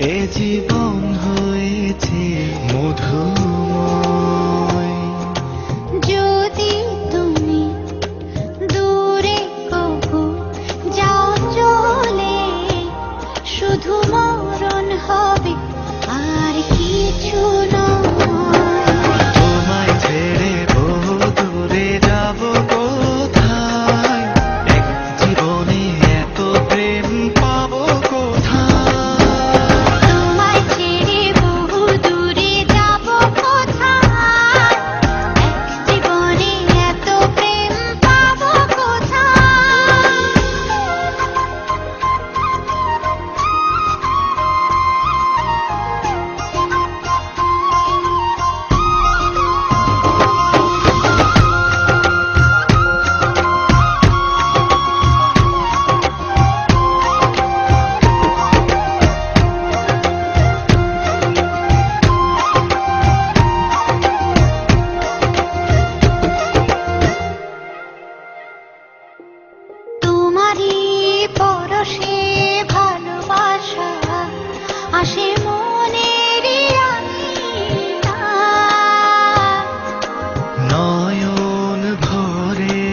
এ জীবন হয়েছে মধুময়। যদি তুমি দূরে কবু যাও চলে, শুধু মরণ হবে আর কিছু নয়। তোমায় ছেড়ে বহু দূরে যাব কোথায়, এক জীবনে এত প্রেম পাবো কোথায়। তোমায় ছেড়ে বহু দূরে যাব কোথায়, এক জীবনে এত প্রেম পাবো কোথায়। তোমারই পরশে ভালোবাসা আসে মনের আঙিনায়। নয়ন ভরে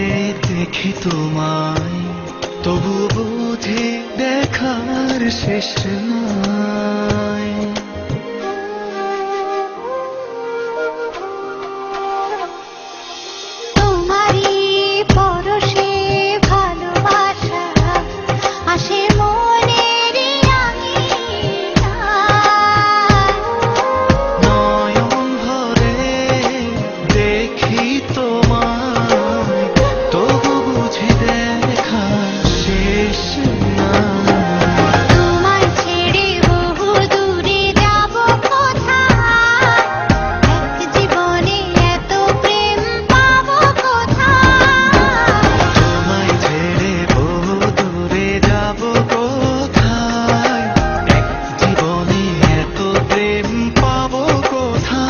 দেখি তোমায়, তবু বুঝি দেখার শেষ নাই। তোমারই পরশে ভালোবাসা আসে মনের আঙিনায়। নয়ন ভরে দেখি তোমায়, তবু বুঝি দেখার শেষ নাই। তোমায় ছেড়ে বহু দূরে যাব কোথায়, এক জীবনে এত প্রেম পাবো কোথায়। তোমায় ছেড়ে বহু দূরে যাব কোথায়, এক জীবনে এত প্রেম পাবো কোথায়।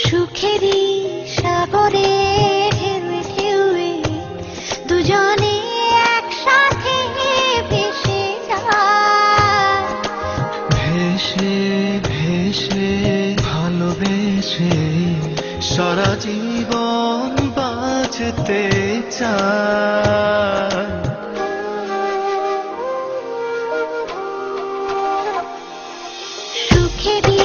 সুখেরই সাগরে ঢেউয়ে ঢেউয়ে দুজনে একসাথে ভেসে যায়। ভেসে ভেসে ভালোবেসে সারা জীবন বাঁচতে চায়। সুখেরই